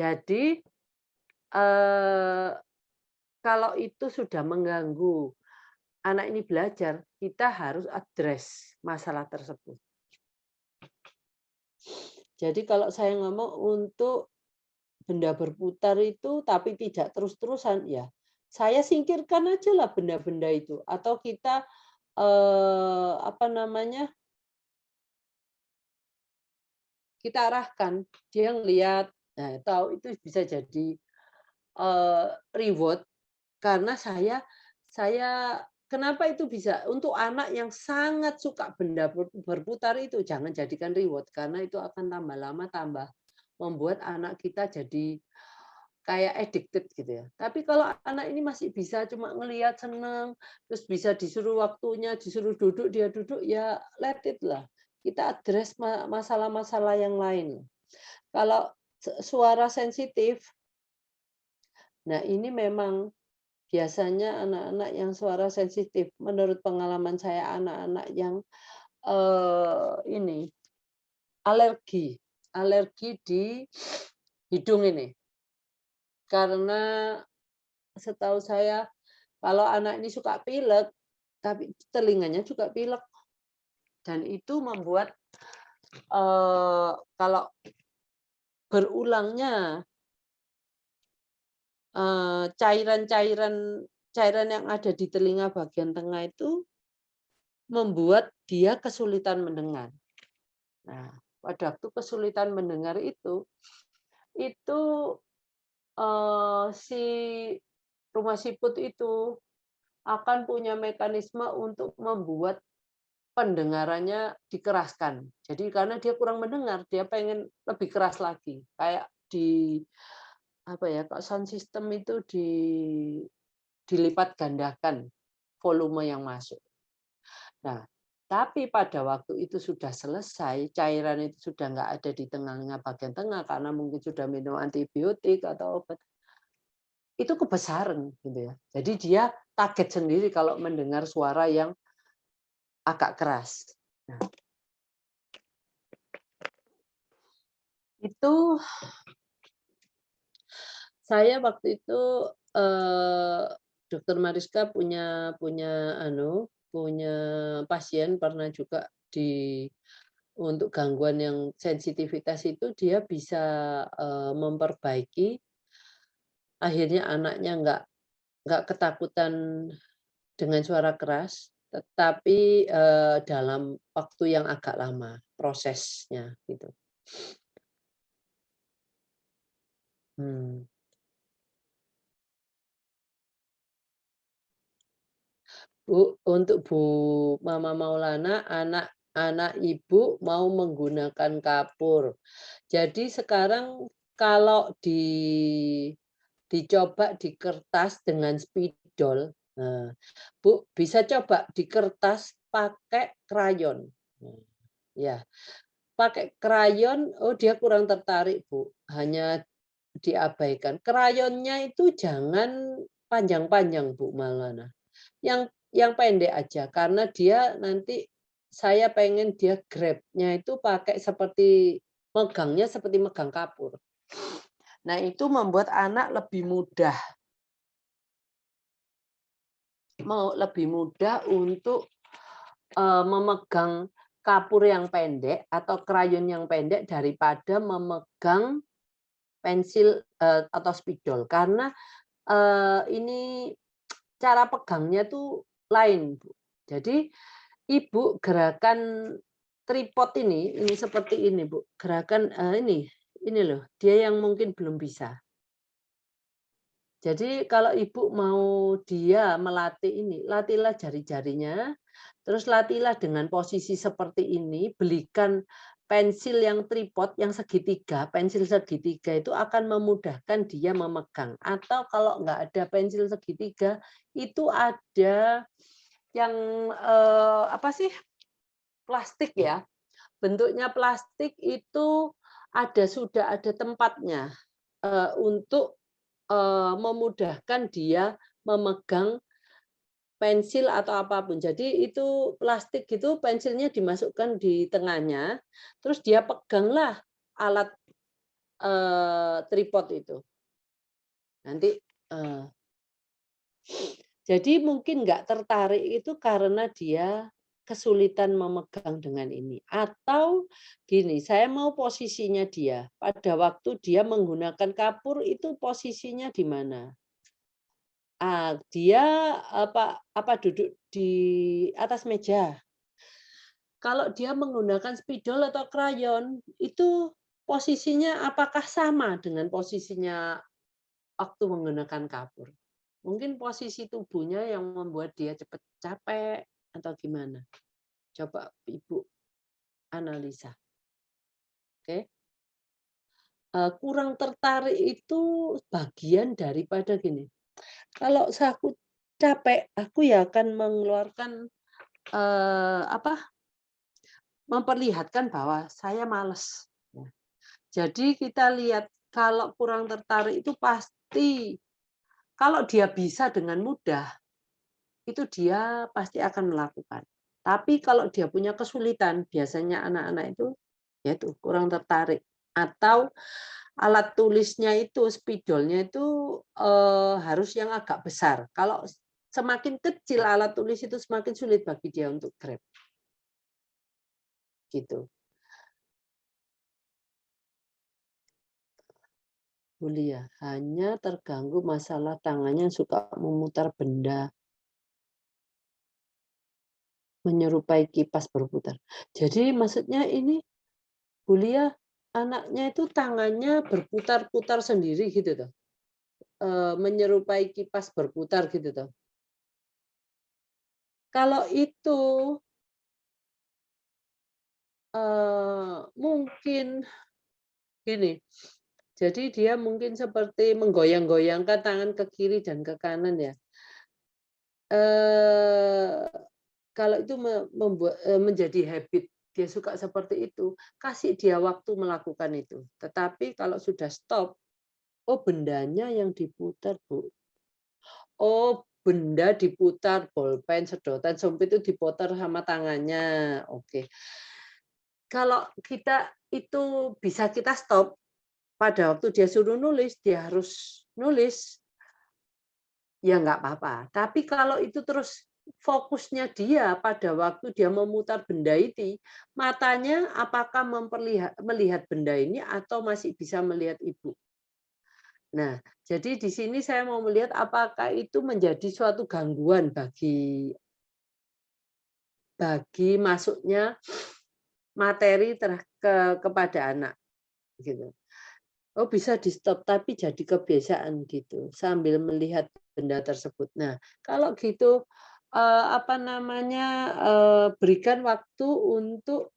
Jadi, eee, kalau itu sudah mengganggu anak ini belajar, kita harus address masalah tersebut. Jadi kalau saya ngomong untuk benda berputar itu tapi tidak terus-terusan, ya saya singkirkan aja lah benda-benda itu atau kita, apa namanya, kita arahkan, dia ngelihat, nah tahu itu bisa jadi, reward karena saya kenapa itu bisa untuk anak yang sangat suka benda berputar itu jangan jadikan reward karena itu akan tambah lama tambah membuat anak kita jadi kayak addicted gitu ya. Tapi kalau anak ini masih bisa cuma ngelihat seneng, terus bisa disuruh waktunya, disuruh duduk, dia duduk, ya let it lah. Kita address masalah-masalah yang lain. Kalau suara sensitif, nah ini memang biasanya anak-anak yang suara sensitif, menurut pengalaman saya anak-anak yang, ini, alergi alergi di hidung ini. Karena setahu saya kalau anak ini suka pilek, tapi telinganya juga pilek dan itu membuat, kalau berulangnya, cairan yang ada di telinga bagian tengah itu membuat dia kesulitan mendengar. Nah, pada waktu kesulitan mendengar itu, si rumah siput itu akan punya mekanisme untuk membuat pendengarannya dikeraskan. Jadi karena dia kurang mendengar, dia pengen lebih keras lagi. Kayak apa ya, kalau sound system itu dilipat gandakan volume yang masuk. Nah, tapi pada waktu itu sudah selesai, cairan itu sudah nggak ada di tengah-tengah bagian tengah karena mungkin sudah minum antibiotik atau obat, itu kebesaran gitu ya. Jadi dia kaget sendiri kalau mendengar suara yang agak keras. Nah, itu saya waktu itu, eee, Dokter Mariska punya punya punya pasien pernah juga untuk gangguan yang sensitivitas itu dia bisa, memperbaiki, akhirnya anaknya nggak ketakutan dengan suara keras, tetapi, dalam waktu yang agak lama prosesnya gitu. Hmm. Bu, untuk Bu Mama Maulana, anak Ibu mau menggunakan kapur. Jadi sekarang kalau dicoba di kertas dengan spidol, nah, Bu bisa coba di kertas pakai krayon. Nah, ya, pakai krayon, oh dia kurang tertarik Bu, hanya diabaikan. Krayonnya itu jangan panjang-panjang Bu Maulana. Yang pendek aja, karena dia nanti saya pengen dia grab-nya itu pakai seperti megangnya seperti megang kapur. Nah, itu membuat anak lebih mudah untuk, memegang kapur yang pendek atau krayon yang pendek daripada memegang pensil, atau spidol. Karena, ini cara pegangnya tuh lain, Bu. Jadi Ibu gerakan tripod ini seperti ini, Bu. Gerakan, ini loh, dia yang mungkin belum bisa. Jadi kalau Ibu mau dia melatih ini, latihlah jari-jarinya, terus latihlah dengan posisi seperti ini, belikan pensil yang tripod yang segitiga, pensil segitiga itu akan memudahkan dia memegang. Atau kalau nggak ada pensil segitiga, itu ada yang, apa sih, plastik ya, bentuknya plastik itu sudah ada tempatnya, untuk, memudahkan dia memegang pensil atau apapun. Jadi itu plastik gitu, pensilnya dimasukkan di tengahnya, terus dia peganglah alat, tripod itu. Nanti, jadi mungkin nggak tertarik itu karena dia kesulitan memegang dengan ini. Atau gini, saya mau posisinya dia, pada waktu dia menggunakan kapur itu posisinya di mana? Dia apa duduk di atas meja. Kalau dia menggunakan spidol atau krayon, itu posisinya apakah sama dengan posisinya waktu menggunakan kapur? Mungkin posisi tubuhnya yang membuat dia cepat capek atau gimana? Coba Ibu analisa, oke? Kurang tertarik itu bagian daripada gini, kalau aku capek, aku ya akan mengeluarkan, memperlihatkan bahwa saya males. Ya. Jadi kita lihat kalau kurang tertarik itu pasti kalau dia bisa dengan mudah, itu dia pasti akan melakukan. Tapi kalau dia punya kesulitan, biasanya anak-anak itu yaitu kurang tertarik atau alat tulisnya itu, spidolnya itu, harus yang agak besar. Kalau semakin kecil alat tulis itu semakin sulit bagi dia untuk grab, gitu. Yulia, hanya terganggu masalah tangannya yang suka memutar benda, menyerupai kipas berputar. Jadi maksudnya ini, Yulia, anaknya itu tangannya berputar-putar sendiri gitu toh? Menyerupai kipas berputar gitu toh? Kalau itu, mungkin gini, jadi dia mungkin seperti menggoyang-goyangkan tangan ke kiri dan ke kanan ya. Eee, kalau itu menjadi habit, dia suka seperti itu, kasih dia waktu melakukan itu. Tetapi kalau sudah stop, "Oh bendanya yang diputar, Bu. Oh benda diputar, bolpen, sedotan, sumpit itu diputar sama tangannya." Oke. Kalau kita itu bisa kita stop, pada waktu dia suruh nulis, dia harus nulis, ya nggak apa-apa. Tapi kalau itu terus fokusnya dia pada waktu dia memutar benda itu, matanya apakah melihat benda ini atau masih bisa melihat ibu. Nah, jadi di sini saya mau melihat apakah itu menjadi suatu gangguan bagi masuknya materi kepada anak, gitu. Oh bisa di-stop, tapi jadi kebiasaan gitu, sambil melihat benda tersebut. Nah, kalau gitu, berikan waktu untuk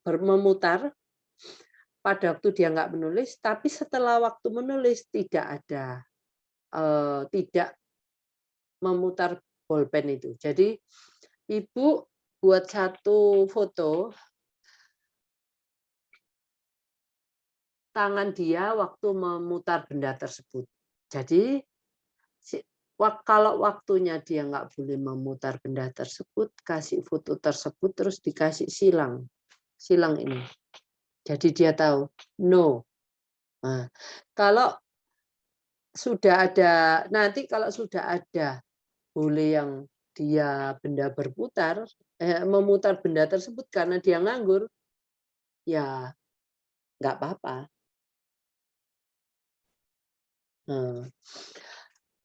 memutar pada waktu dia nggak menulis, tapi setelah waktu menulis tidak memutar bolpen itu. Jadi Ibu buat satu foto tangan dia waktu memutar benda tersebut. Jadi kalau waktunya dia nggak boleh memutar benda tersebut, kasih foto tersebut terus dikasih silang. Silang ini. Jadi dia tahu, no. Nah, kalau nanti kalau sudah ada boleh yang dia benda berputar, memutar benda tersebut karena dia nganggur, ya nggak apa-apa. Nah,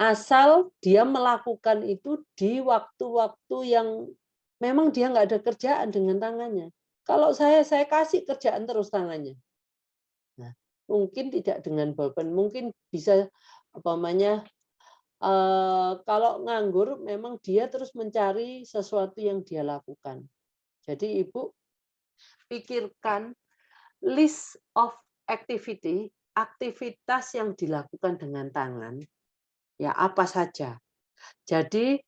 asal dia melakukan itu di waktu-waktu yang memang dia nggak ada kerjaan dengan tangannya. Kalau saya kasih kerjaan terus tangannya. Nah, mungkin tidak dengan bolpen, mungkin bisa umpamanya, kalau nganggur memang dia terus mencari sesuatu yang dia lakukan. Jadi Ibu pikirkan list of activity, aktivitas yang dilakukan dengan tangan, ya apa saja. Jadi,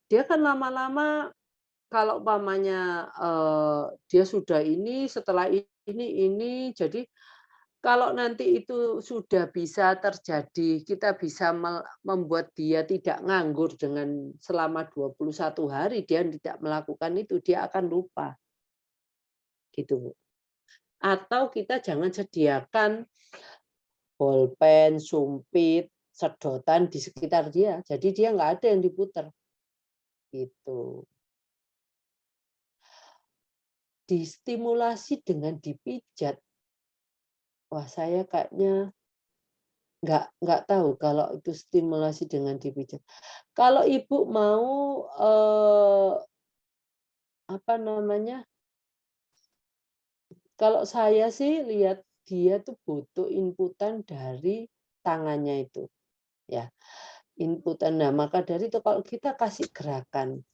dia kan lama-lama kalau umpamanya, dia sudah ini, setelah ini, jadi kalau nanti itu sudah bisa terjadi, kita bisa membuat dia tidak nganggur dengan selama 21 hari dia tidak melakukan itu, dia akan lupa, gitu Bu. Atau kita jangan sediakan bolpen, sumpit, sedotan di sekitar dia. Jadi dia nggak ada yang diputar. Gitu. Distimulasi dengan dipijat. Wah, saya kayaknya nggak tahu kalau itu stimulasi dengan dipijat. Kalau Ibu mau, apa namanya, kalau saya sih lihat dia tuh butuh inputan dari tangannya itu, ya. Inputan. Nah, maka dari itu kalau kita kasih gerakan,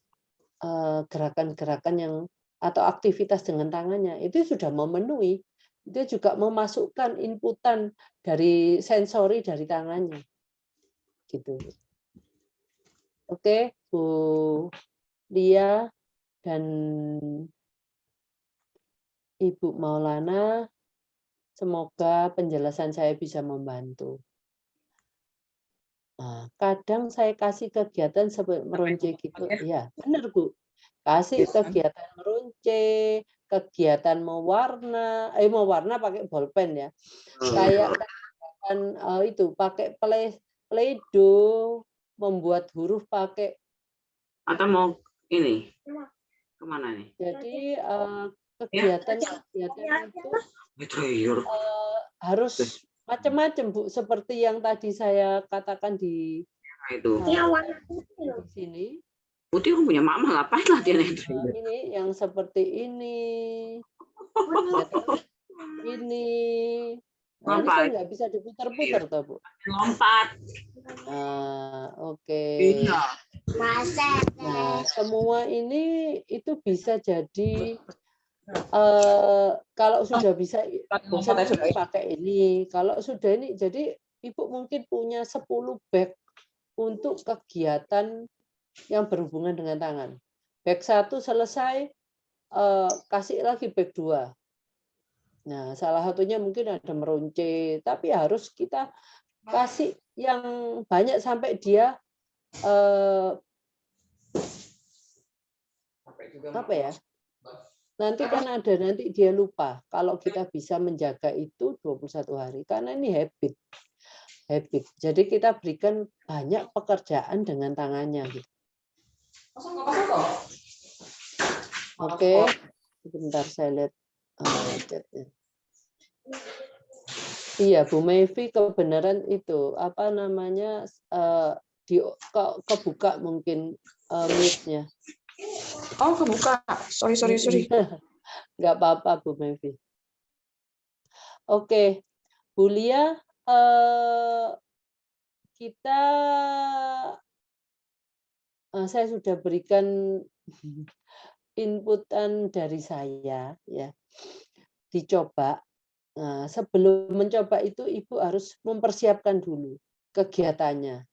gerakan-gerakan yang atau aktivitas dengan tangannya, itu sudah memenuhi. Dia juga memasukkan inputan dari sensori dari tangannya. Gitu. Oke, Bu Lia dan Ibu Maulana, semoga penjelasan saya bisa membantu. Nah, kadang saya kasih kegiatan seperti meronce gitu. Ya, benar, Bu. Kasih kegiatan meronce, kegiatan mewarna pakai bolpen ya. Kayak kan itu pakai Play-Doh, membuat huruf pakai. Atau mau ini kemana nih? Jadi kegiatan-kegiatan itu harus macam-macam, Bu, seperti yang tadi saya katakan di sini. Putih punya mama, ngapain latihan itu? Ini yang seperti ini. Ya, terus ini. Nah, ini kan nggak bisa diputar-putar, toh, Bu. Lompat. Oke. Iya. Nah, semua ini itu bisa jadi kalau sudah bisa bosan pakai ini. Kalau sudah ini, jadi Ibu mungkin punya 10 bag untuk kegiatan yang berhubungan dengan tangan. Bag 1 selesai, kasih lagi bag 2. Nah, salah satunya mungkin ada meronce, tapi harus kita kasih yang banyak sampai dia apa ya? Nanti kan nanti dia lupa kalau kita bisa menjaga itu 21 hari karena ini habit. Jadi kita berikan banyak pekerjaan dengan tangannya gitu. Oke, sebentar saya lihat chatnya. Iya, Bu Mevi, kebenaran itu apa namanya kebuka mungkin mute-nya. Oh, kebuka. Sorry. Nggak apa-apa, Bu Mevi. Oke, Bu Lia, saya sudah berikan inputan dari saya, ya. Dicoba. Nah, sebelum mencoba itu Ibu harus mempersiapkan dulu kegiatannya.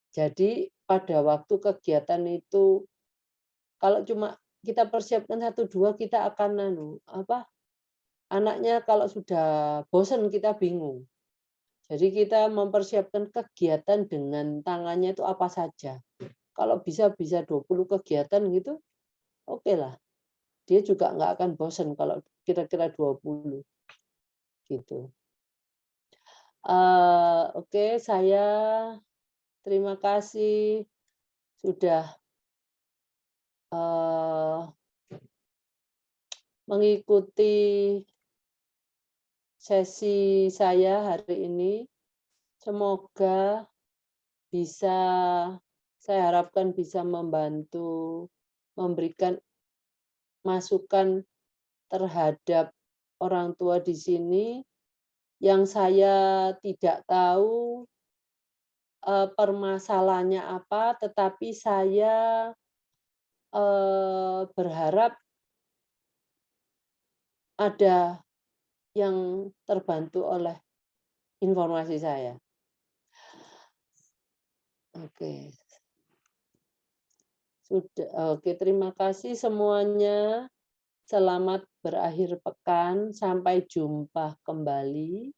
Jadi pada waktu kegiatan itu kalau cuma kita persiapkan 1, 2 kita akan anaknya kalau sudah bosan kita bingung. Jadi kita mempersiapkan kegiatan dengan tangannya itu apa saja. Kalau bisa 20 kegiatan gitu, oke lah. Dia juga nggak akan bosan kalau kira-kira 20. Gitu. Oke, saya terima kasih sudah mengikuti sesi saya hari ini. Semoga saya harapkan bisa membantu, memberikan masukan terhadap orang tua di sini yang saya tidak tahu permasalahannya apa, tetapi saya berharap ada yang terbantu oleh informasi saya. Oke. Oke, terima kasih semuanya. Selamat berakhir pekan. Sampai jumpa kembali.